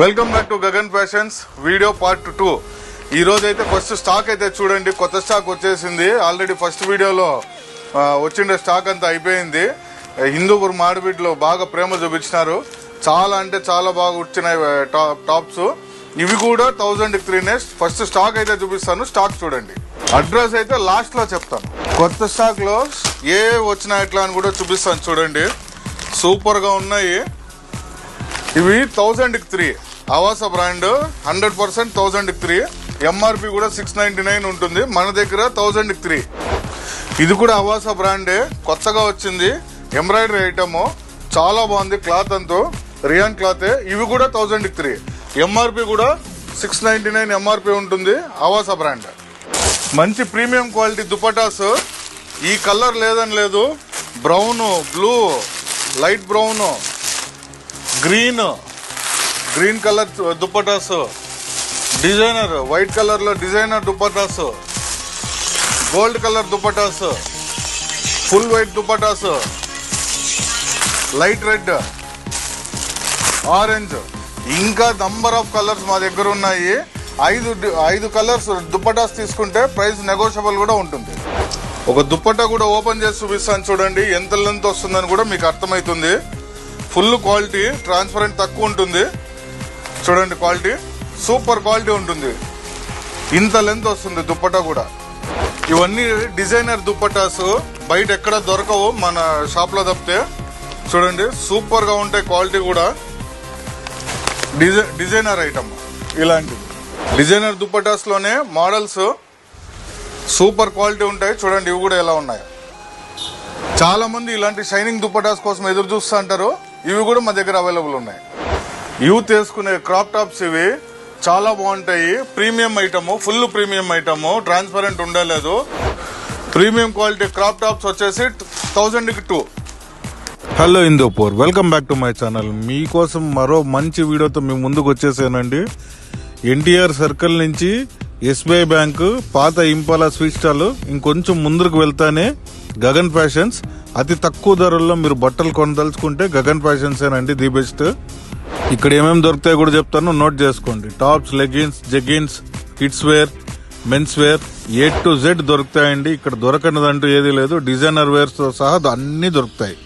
Welcome back to Gagan fashions video part 2. ఈ రోజు అయితే ఫస్ట్ స్టాక్ అయితే చూడండి, కొత్త స్టాక్ వచ్చేసింది. ఆల్రెడీ ఫస్ట్ వీడియోలో వచ్చిండే స్టాక్ అంతా అయిపోయింది. హిందూపూర్ మాడిబిడ్లో బాగా ప్రేమ చూపించినారు. చాలా అంటే చాలా బాగా వచ్చినాయి టాప్స్. ఇవి కూడా 1000కి 3 నెక్స్ట్. ఫస్ట్ స్టాక్ అయితే చూపిస్తాను, స్టాక్ చూడండి. అడ్రస్ అయితే లాస్ట్ లో చెప్తాను. కొత్త స్టాక్ లో ఏ వచ్చినా ఎట్లా అని కూడా చూపిస్తాను చూడండి. సూపర్ గా ఉన్నాయి. ఇవి 1000కి 3 అవాసా బ్రాండ్ 100% 1000కి 3. ఎంఆర్పి కూడా 699 ఉంటుంది. మన దగ్గర 1000కి 3. ఇది కూడా అవాసా బ్రాండే, కొత్తగా వచ్చింది. ఎంబ్రాయిడరీ ఐటమ్ చాలా బాగుంది. క్లాత్ అంతా రియాన్ క్లాతే. ఇవి కూడా 1000కి 3. ఎంఆర్పి కూడా 699 ఎంఆర్పి ఉంటుంది. అవాసా బ్రాండ్. మంచి ప్రీమియం క్వాలిటీ దుపటాస్. ఈ కలర్ లేదని లేదు. Brown, blue, light brown, green colour dupattas, designer white colour లో designer dupattas, gold colour dupattas, full white dupattas, light red, orange, ఇంకా నంబర్ ఆఫ్ కలర్స్ మా దగ్గర ఉన్నాయి. 5 కలర్స్ దుపటాస్ తీసుకుంటే ప్రైస్ నెగోషియబుల్ కూడా ఉంటుంది. ఒక దుపట్టా కూడా ఓపెన్ చేసి చూపిస్తాను చూడండి. ఎంత లెంత్ వస్తుందని కూడా మీకు అర్థమవుతుంది. ఫుల్ క్వాలిటీ, ట్రాన్స్పరెంట్ తక్కువ ఉంటుంది. చూడండి క్వాలిటీ, సూపర్ క్వాలిటీ ఉంటుంది. ఇంత లెంత్ వస్తుంది దుపట్టా కూడా. ఇవన్నీ డిజైనర్ దుపట్టాస్, బయట ఎక్కడ దొరకవు, మన షాప్ లో తప్పితే. చూడండి సూపర్ గా ఉంటాయి. క్వాలిటీ కూడా డిజైనర్ ఐటమ్. ఇలాంటివి డిజైనర్ దుపట్టాస్ లోనే మోడల్స్ సూపర్ క్వాలిటీ ఉంటాయి. చూడండి ఇవి కూడా ఎలా ఉన్నాయి. చాలా మంది ఇలాంటి షైనింగ్ దుపట్టాస్ కోసం ఎదురు చూస్తూ అంటారు. ఇవి కూడా మా దగ్గర అవైలబుల్ ఉన్నాయి. యూత్ వేసుకునే క్రాప్ టాప్స్ ఇవి చాలా బాగుంటాయి. Premium item, full premium item, transparent ఉండలేదు. ప్రీమియం క్వాలిటీ క్రాప్ టాప్స్ వచ్చేసి 1000కి 2. Hello Hindupur, welcome back to my channel. మీకోసం మరో మంచి వీడియోతో మీ ముందుకు వచ్చేసానండి. ఎన్టీఆర్ సర్కిల్ నుంచి ఎస్బీఐ బ్యాంకు పాత ఇంపాలా స్వీట్ స్టాల్ ఇంకొంచెం ముందుకు వెళ్తానే గగన్ ఫ్యాషన్స్. అతి తక్కువ ధరల్లో మీరు బట్టలు కొనదలుచుకుంటే గగన్ ఫ్యాషన్స్ ఏనండి ది బెస్ట్. ఇక్కడ ఏమేమి దొరుకుతాయో కూడా చెప్తాను, నోట్ చేసుకోండి. Tops, leggings, jeggings, kids wear, men's wear, A to Z దొరుకుతాయండి. ఇక్కడ దొరకనిదంటూ ఏదీ లేదు. డిజైనర్ వేర్స్ తో సహా అన్ని దొరుకుతాయి.